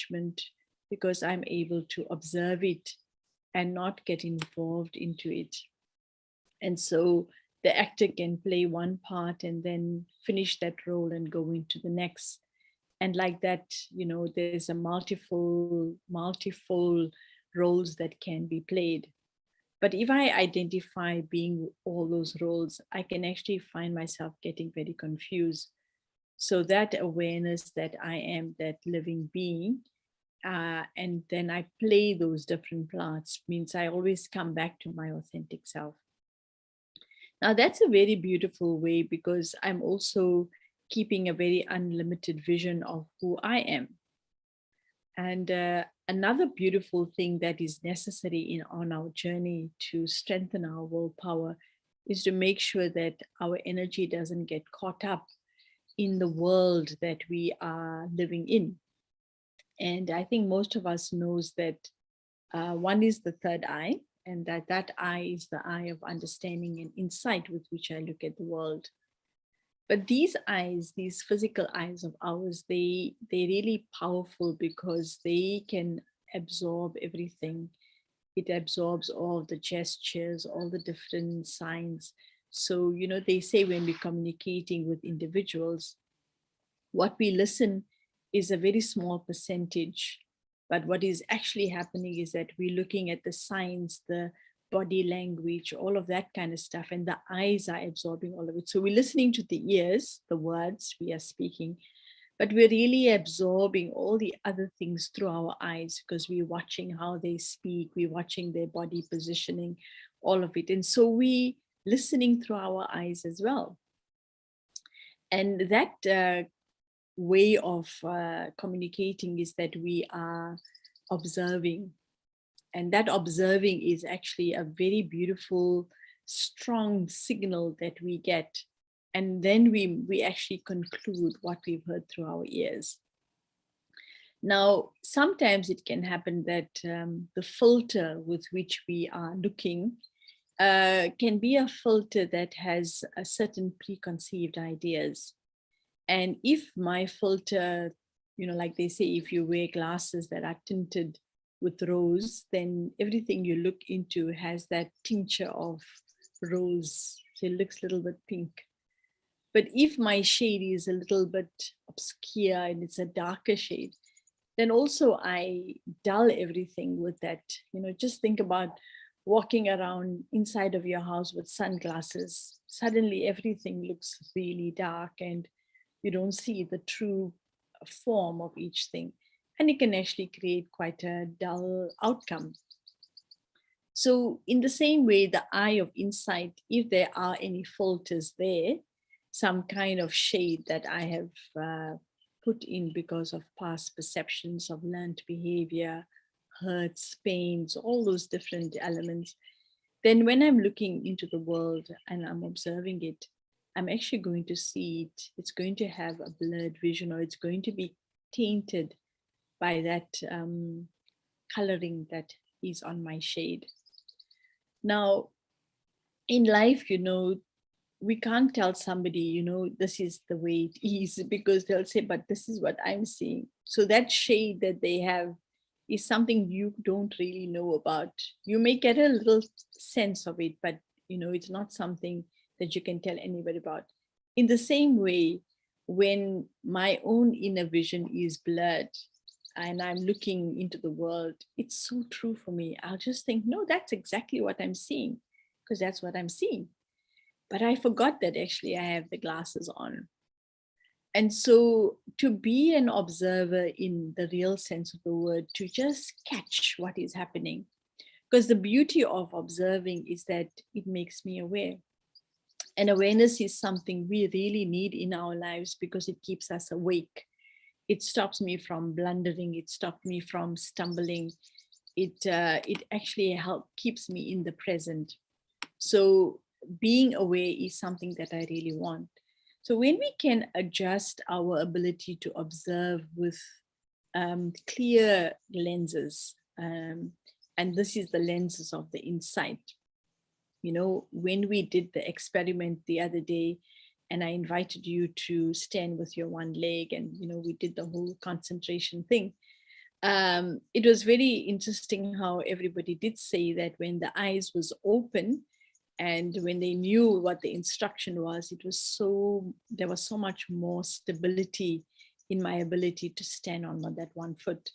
attachment because I'm able to observe it and not get involved into it. And so the actor can play one part and then finish that role and go into the next. And like that, there's a multiple roles that can be played. But if I identify being all those roles, I can actually find myself getting very confused. So that awareness that I am that living being, and then I play those different parts, means I always come back to my authentic self. Now, that's a very beautiful way because I'm also keeping a very unlimited vision of who I am. And another beautiful thing that is necessary on our journey to strengthen our willpower is to make sure that our energy doesn't get caught up in the world that we are living in. And I think most of us knows that one is the third eye, and that eye is the eye of understanding and insight with which I look at the world. But these eyes, these physical eyes of ours, they're really powerful because they can absorb everything. It absorbs all the gestures, all the different signs. So, they say when we're communicating with individuals, what we listen is a very small percentage. But what is actually happening is that we're looking at the signs, the body language, all of that kind of stuff, and the eyes are absorbing all of it. So we're listening to the ears, the words we are speaking, but we're really absorbing all the other things through our eyes because we're watching how they speak, we're watching their body positioning, all of it. And so we listening through our eyes as well. And that way of communicating is that we are observing. And that observing is actually a very beautiful, strong signal that we get. And then we actually conclude what we've heard through our ears. Now, sometimes it can happen that the filter with which we are looking can be a filter that has a certain preconceived ideas. And if my filter, like they say, if you wear glasses that are tinted with rose, then everything you look into has that tincture of rose. So it looks a little bit pink. But if my shade is a little bit obscure and it's a darker shade, then also I dull everything with that. Just think about walking around inside of your house with sunglasses. Suddenly everything looks really dark and you don't see the true form of each thing. And it can actually create quite a dull outcome. So in the same way, the eye of insight, if there are any filters there, some kind of shade that I have put in because of past perceptions of learned behavior, hurts, pains, all those different elements, then when I'm looking into the world and I'm observing it, I'm actually going to see it. It's going to have a blurred vision, or it's going to be tainted by that coloring that is on my shade. Now, in life, we can't tell somebody, this is the way it is, because they'll say, but this is what I'm seeing. So that shade that they have is something you don't really know about. You may get a little sense of it, but it's not something that you can tell anybody about. In the same way, when my own inner vision is blurred and I'm looking into the world, it's so true for me. I'll just think, no, that's exactly what I'm seeing, because that's what I'm seeing. But I forgot that actually I have the glasses on. And so to be an observer in the real sense of the word, to just catch what is happening, because the beauty of observing is that it makes me aware. And awareness is something we really need in our lives because it keeps us awake. It stops me from blundering. It stops me from stumbling. It actually keeps me in the present. So being aware is something that I really want. So when we can adjust our ability to observe with clear lenses, and this is the lenses of the insight. When we did the experiment the other day, and I invited you to stand with your one leg, and we did the whole concentration thing. it was very interesting how everybody did say that when the eyes was open and when they knew what the instruction was, there was so much more stability in my ability to stand on that one foot.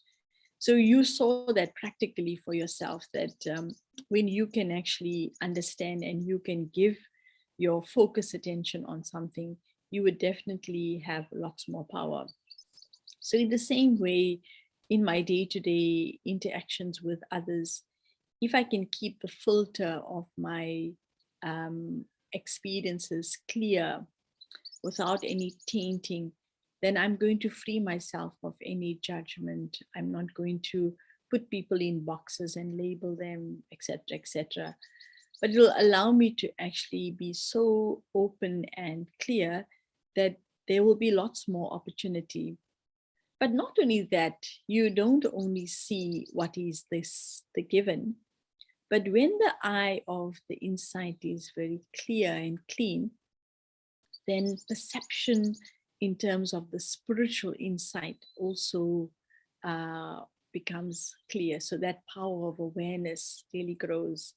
So you saw that practically for yourself, that when you can actually understand and you can give your focus attention on something, you would definitely have lots more power. So in the same way, in my day-to-day interactions with others, if I can keep the filter of my experiences clear without any tainting, then I'm going to free myself of any judgment. I'm not going to put people in boxes and label them, etc., etc. But it will allow me to actually be so open and clear that there will be lots more opportunity. But not only that, you don't only see what is the given, but when the eye of the insight is very clear and clean, then perception in terms of the spiritual insight also becomes clear. So that power of awareness really grows.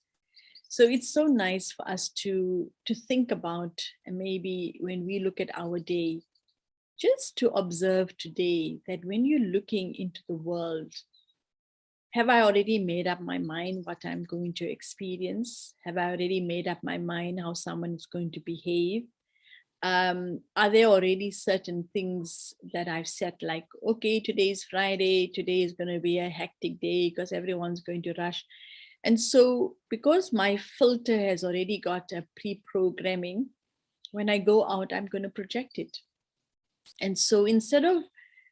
So it's so nice for us to think about, and maybe when we look at our day, just to observe today that when you're looking into the world, have I already made up my mind what I'm going to experience? Have I already made up my mind how someone is going to behave? Are there already certain things that I've set, like, okay, today's Friday, today is going to be a hectic day because everyone's going to rush. And so because my filter has already got a pre-programming, when I go out, I'm going to project it. And so instead of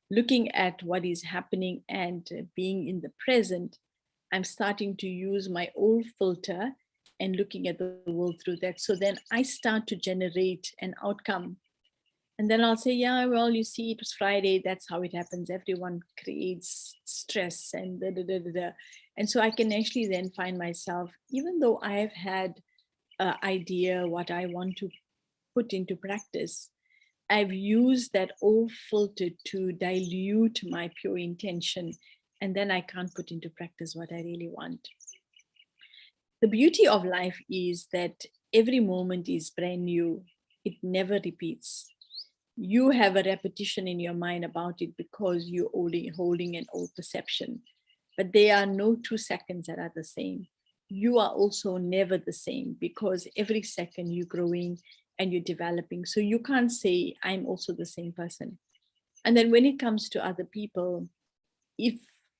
looking at what is happening and being in the present, I'm starting to use my old filter and looking at the world through that. So then I start to generate an outcome. And then I'll say, yeah, well, you see, it was Friday. That's how it happens. Everyone creates stress and da, da, da, da, da. And so I can actually then find myself, even though I have had an idea what I want to put into practice, I've used that old filter to dilute my pure intention, and then I can't put into practice what I really want. The beauty of life is that every moment is brand new. It never repeats. You have a repetition in your mind about it because you're holding an old perception. But there are no 2 seconds that are the same. You are also never the same because every second you're growing and you're developing. So you can't say, I'm also the same person. And then when it comes to other people, if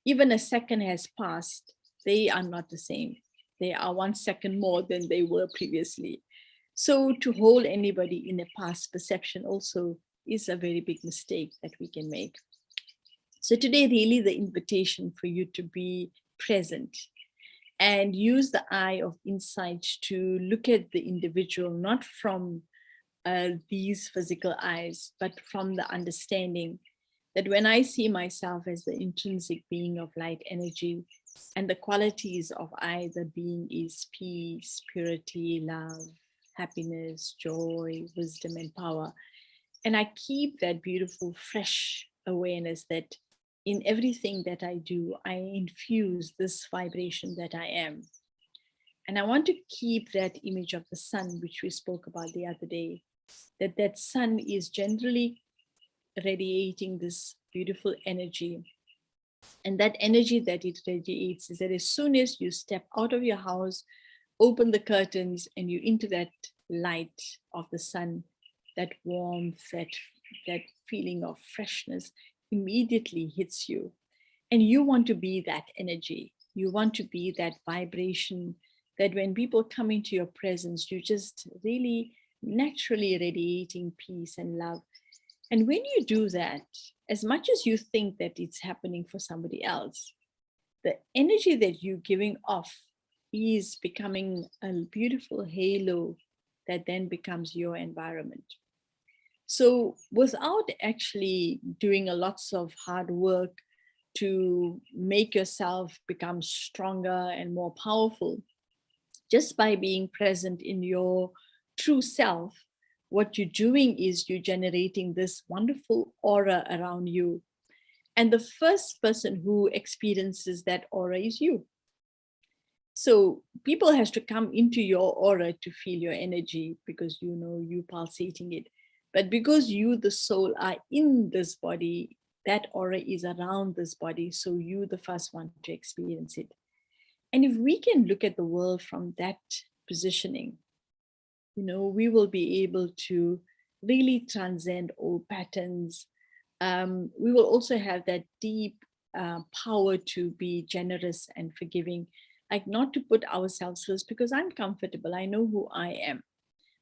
even a second has passed, they are not the same. They are 1 second more than they were previously. So to hold anybody in a past perception also is a very big mistake that we can make. So today, really the invitation for you to be present and use the eye of insight to look at the individual, not from these physical eyes, but from the understanding that when I see myself as the intrinsic being of light energy, and the qualities of I, the being, is peace, purity, love, happiness, joy, wisdom, and power. And I keep that beautiful, fresh awareness that in everything that I do, I infuse this vibration that I am. And I want to keep that image of the sun, which we spoke about the other day, that sun is generally radiating this beautiful energy. And that energy that it radiates is that as soon as you step out of your house, open the curtains, and you're into that light of the sun, that warmth, that feeling of freshness immediately hits you. And you want to be that energy. You want to be that vibration that when people come into your presence, you just really naturally radiating peace and love. And when you do that, as much as you think that it's happening for somebody else, the energy that you're giving off is becoming a beautiful halo that then becomes your environment. So without actually doing a lots of hard work to make yourself become stronger and more powerful, just by being present in your true self, what you're doing is you're generating this wonderful aura around you. And the first person who experiences that aura is you. So people has to come into your aura to feel your energy, because you know you pulsating it. But because you, the soul, are in this body, that aura is around this body. So you, the first one to experience it. And if we can look at the world from that positioning, you know, we will be able to really transcend all patterns. We will also have that deep power to be generous and forgiving, like not to put ourselves first, because I'm comfortable. I know who I am.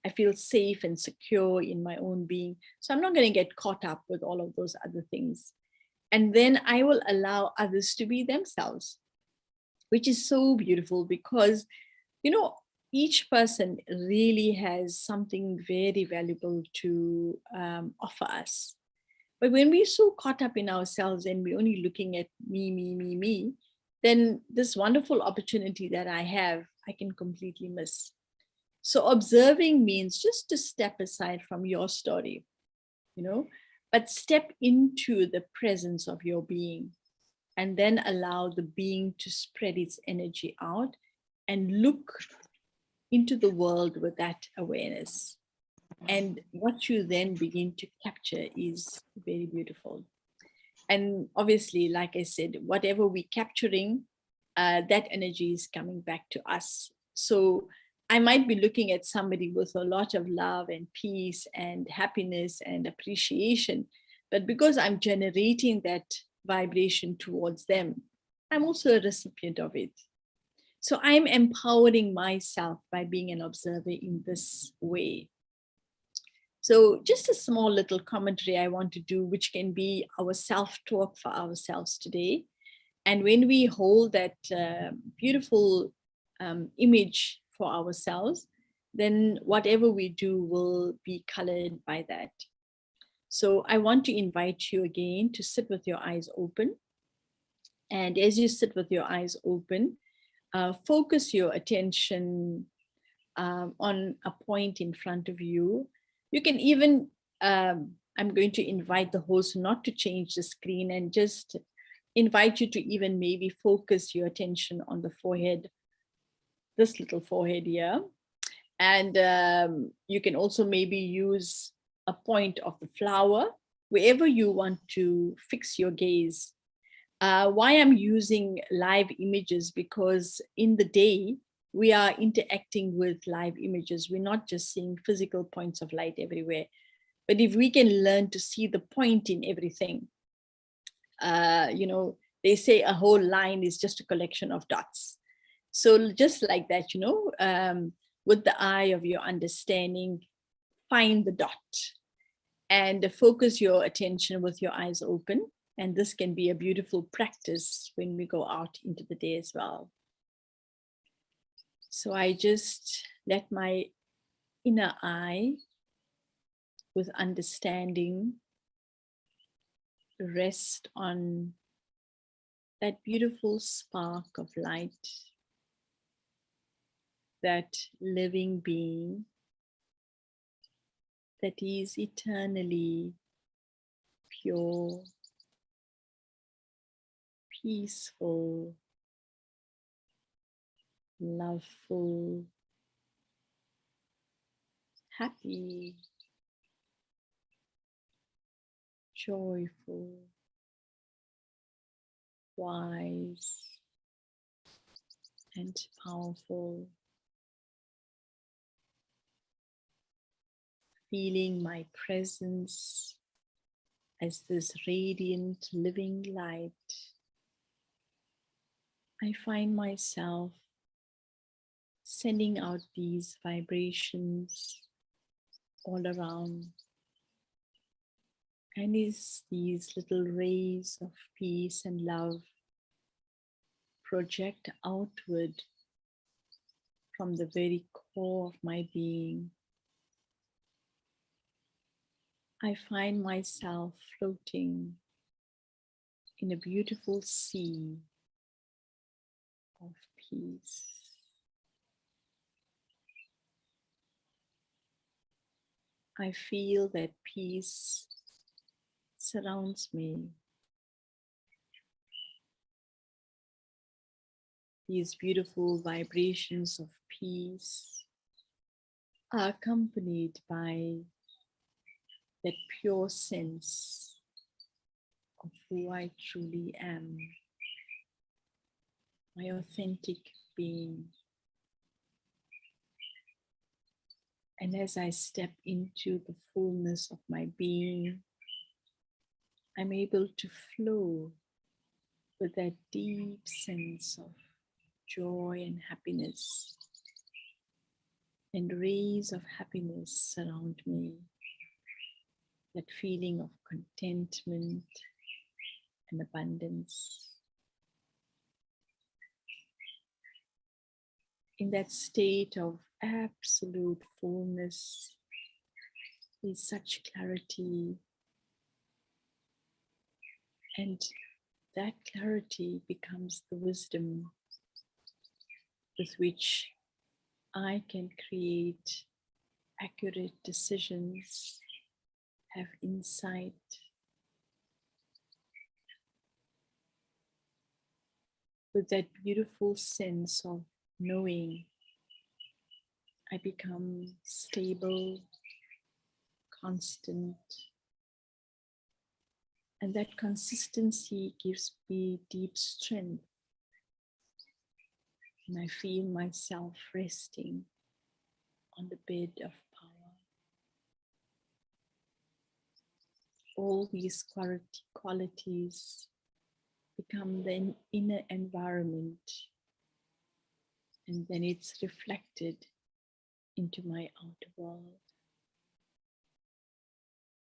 I feel safe and secure in my own being. So I'm not going to get caught up with all of those other things. And then I will allow others to be themselves, which is so beautiful, because, you know, each person really has something very valuable to offer us. But when we're so caught up in ourselves and we're only looking at me, then this wonderful opportunity that I have, I can completely miss. So observing means just to step aside from your story, you know, but step into the presence of your being, and then allow the being to spread its energy out and look into the world with that awareness. And what you then begin to capture is very beautiful. And obviously, like I said, whatever we're capturing, that energy is coming back to us. So I might be looking at somebody with a lot of love and peace and happiness and appreciation, but because I'm generating that vibration towards them, I'm also a recipient of it. So I'm empowering myself by being an observer in this way. So just a small little commentary I want to do, which can be our self-talk for ourselves today. And when we hold that beautiful image for ourselves, then whatever we do will be colored by that. So I want to invite you again to sit with your eyes open. And as you sit with your eyes open, focus your attention on a point in front of you. You can even, I'm going to invite the host not to change the screen, and just invite you to even maybe focus your attention on the forehead, this little forehead here. And you can also maybe use a point of the flower, wherever you want to fix your gaze. Why I'm using live images, because in the day, we are interacting with live images. We're not just seeing physical points of light everywhere. But if we can learn to see the point in everything, you know, they say a whole line is just a collection of dots. So just like that, you know, with the eye of your understanding, find the dot and focus your attention with your eyes open. And this can be a beautiful practice when we go out into the day as well. So I just let my inner eye with understanding rest on that beautiful spark of light, that living being that is eternally pure, peaceful, loveful, happy, joyful, wise, and powerful. Feeling my presence as this radiant living light, I find myself sending out these vibrations all around. And these little rays of peace and love project outward from the very core of my being. I find myself floating in a beautiful sea of peace. I feel that peace surrounds me, these beautiful vibrations of peace are accompanied by that pure sense of who I truly am, my authentic being. And as I step into the fullness of my being, I'm able to flow with that deep sense of joy and happiness, and rays of happiness surround me, that feeling of contentment and abundance. In that state of absolute fullness is such clarity, and that clarity becomes the wisdom with which I can create accurate decisions, have insight, with that beautiful sense of knowing. I become stable, constant, and that consistency gives me deep strength. And I feel myself resting on the bed of power. All these qualities become the inner environment, and then it's reflected into my outer world.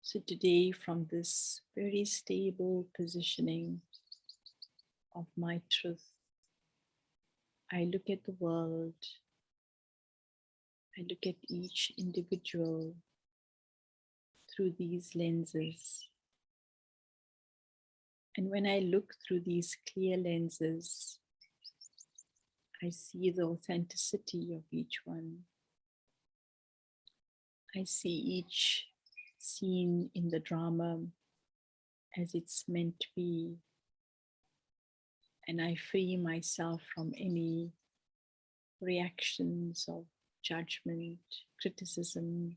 So today, from this very stable positioning of my truth, I look at the world, I look at each individual through these lenses. And when I look through these clear lenses, I see the authenticity of each one. I see each scene in the drama as it's meant to be. And I free myself from any reactions of judgment, criticism,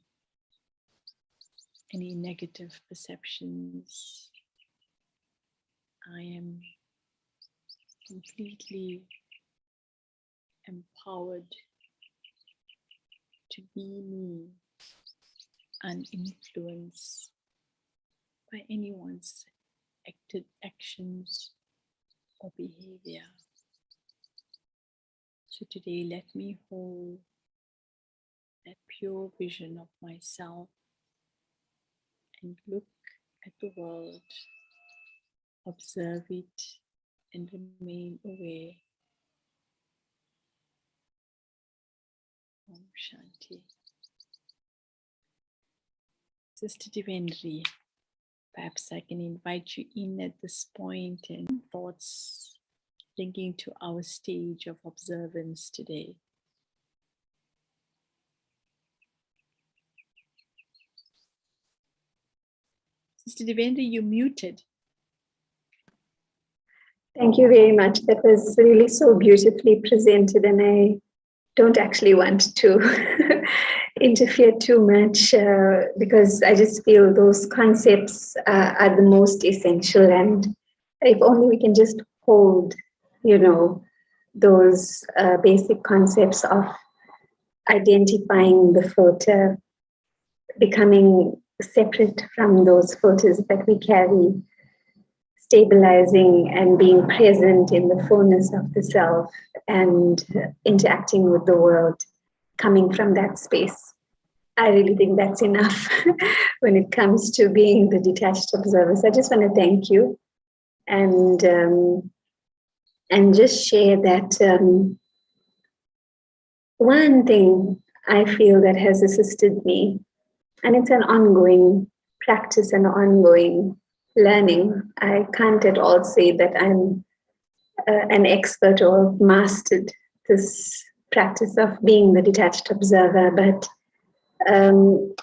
any negative perceptions. I am completely empowered to be me, uninfluenced by anyone's actions or behavior. So today, let me hold that pure vision of myself and look at the world, observe it, and remain aware. Om Shanti. Sister Devendri, perhaps I can invite you in at this point and thoughts linking to our stage of observance today. Sister Devendri, you're muted. Thank you very much. That was really so beautifully presented, and I don't actually want to interfere too much because I just feel those concepts are the most essential, and if only we can just hold, those basic concepts of identifying the filter, becoming separate from those filters that we carry, stabilizing and being present in the fullness of the self, and interacting with the world coming from that space. I really think that's enough when it comes to being the detached observer. So I just want to thank you and just share that one thing I feel that has assisted me, and it's an ongoing practice and ongoing learning. I can't at all say that I'm an expert or mastered this practice of being the detached observer, but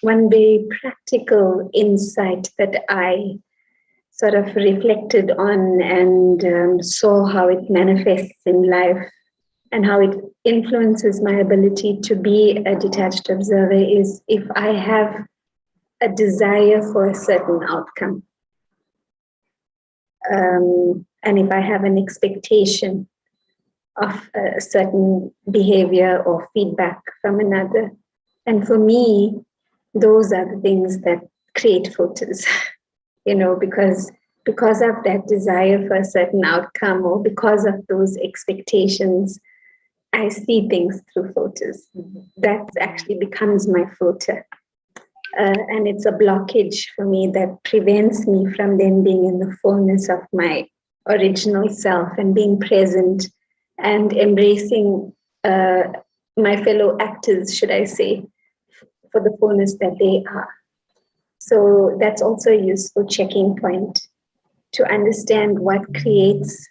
one very practical insight that I sort of reflected on and saw how it manifests in life and how it influences my ability to be a detached observer is if I have a desire for a certain outcome. And if I have an expectation of a certain behavior or feedback from another. And for me, those are the things that create filters, because of that desire for a certain outcome or because of those expectations, I see things through filters. That actually becomes my filter. And it's a blockage for me that prevents me from then being in the fullness of my original self and being present and embracing my fellow actors, should I say, for the fullness that they are. So that's also a useful checking point to understand what creates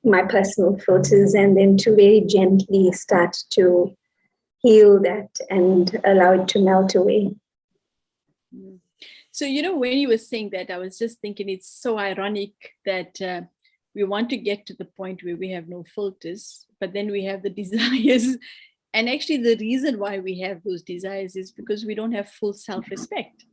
my personal filters and then to very gently start to heal that and allow it to melt away. So, when you were saying that, I was just thinking it's so ironic that we want to get to the point where we have no filters, but then we have the desires. And actually, the reason why we have those desires is because we don't have full self-respect.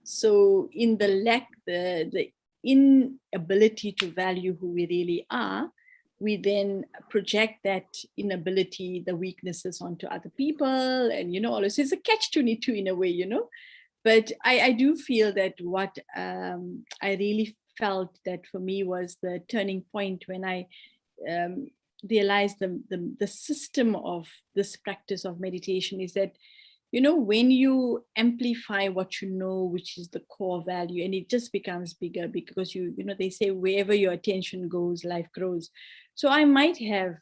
So in the lack, the inability to value who we really are, we then project that inability, the weaknesses onto other people. And, all this. It's a catch-22 in a way, But I do feel that what I really felt that for me was the turning point when I realized the system of this practice of meditation is that, when you amplify what you know, which is the core value, and it just becomes bigger because they say wherever your attention goes, life grows. So I might have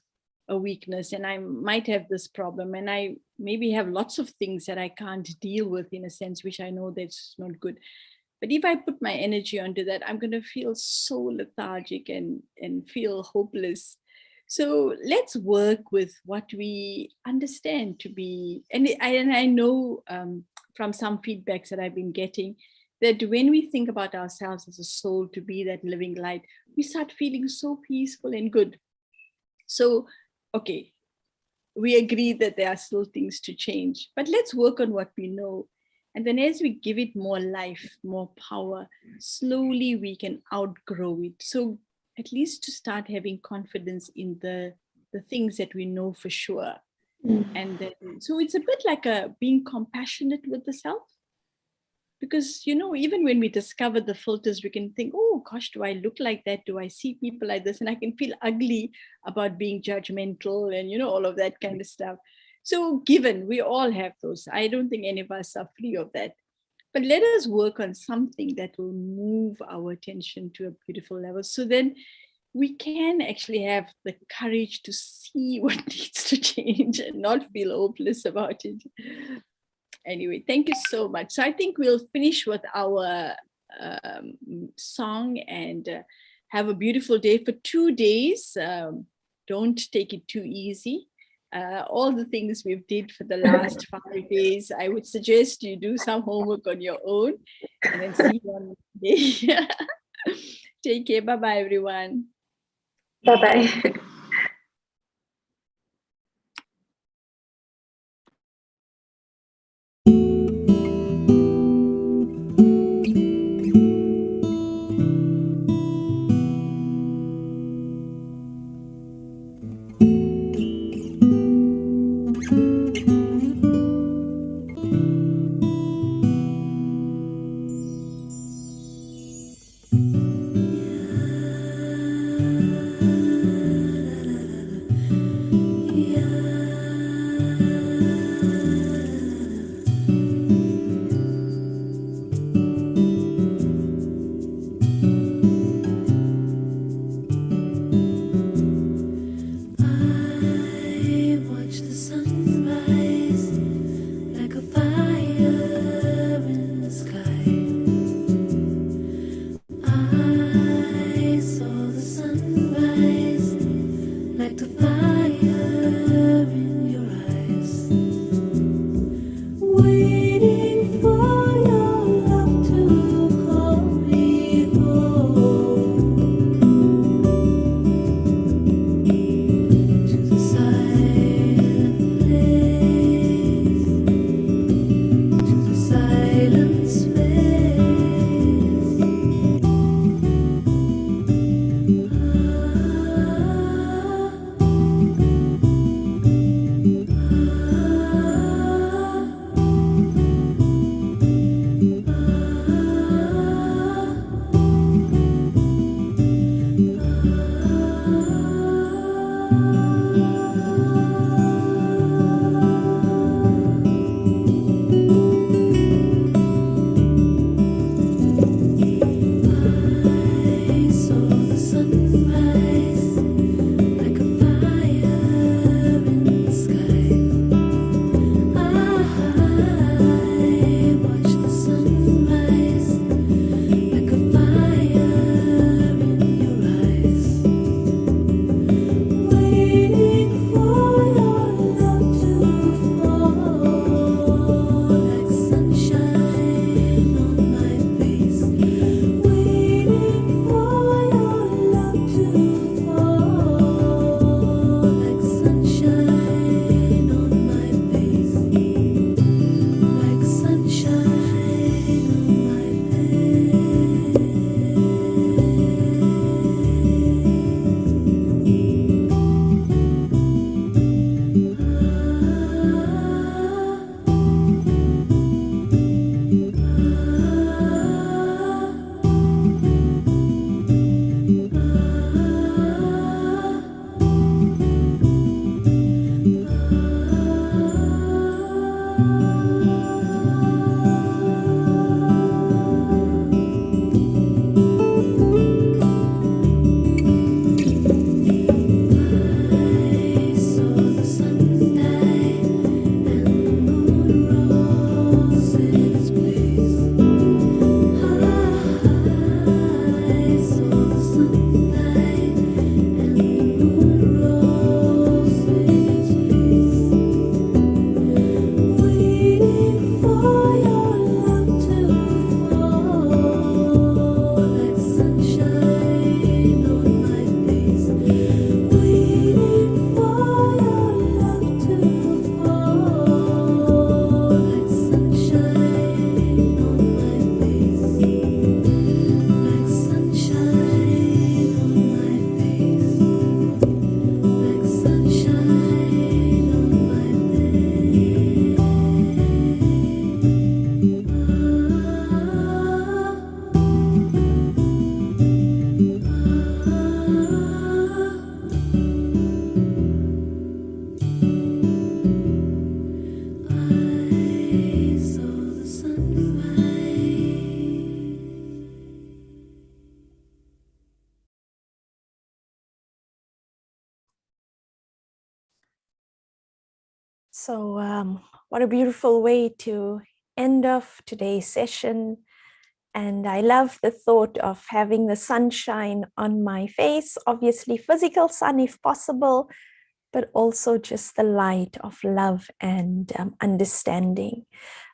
a weakness and I might have this problem and I maybe have lots of things that I can't deal with in a sense, which I know that's not good. But if I put my energy onto that, I'm going to feel so lethargic and feel hopeless. So let's work with what we understand to be, and I know from some feedbacks that I've been getting, that when we think about ourselves as a soul to be that living light, we start feeling so peaceful and good. So, okay, we agree that there are still things to change, but let's work on what we know. And then as we give it more life, more power, slowly we can outgrow it. So at least to start having confidence in the things that we know for sure. And then, so it's a bit like being compassionate with the self. Because, even when we discover the filters, we can think, oh gosh, do I look like that? Do I see people like this? And I can feel ugly about being judgmental and, all of that kind of stuff. So given we all have those, I don't think any of us are free of that. But let us work on something that will move our attention to a beautiful level. So then we can actually have the courage to see what needs to change and not feel hopeless about it. Anyway, thank you so much. So I think we'll finish with our song and have a beautiful day for 2 days. Don't take it too easy. All the things we've did for the last 5 days, I would suggest you do some homework on your own and then see you on Monday. Take care. Bye-bye, everyone. Bye-bye. So what a beautiful way to end off today's session. And I love the thought of having the sunshine on my face, obviously physical sun if possible, but also just the light of love and understanding.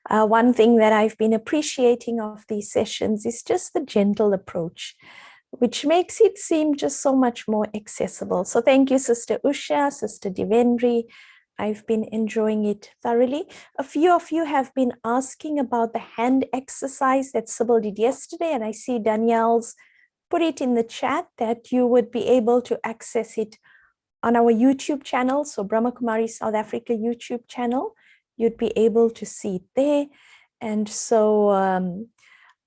One thing that I've been appreciating of these sessions is just the gentle approach, which makes it seem just so much more accessible. So thank you, Sister Usha, Sister Devendri. I've been enjoying it thoroughly. A few of you have been asking about the hand exercise that Sybil did yesterday, and I see Danielle's put it in the chat that you would be able to access it on our YouTube channel. So Brahma Kumari South Africa YouTube channel, you'd be able to see it there. And so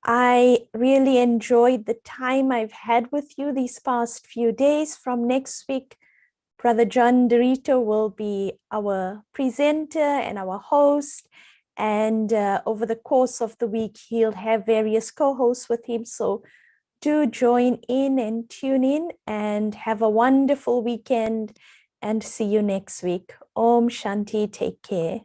I really enjoyed the time I've had with you these past few days. From next week, Brother John Dorito will be our presenter and our host. And over the course of the week, he'll have various co-hosts with him. So do join in and tune in and have a wonderful weekend and see you next week. Om Shanti, take care.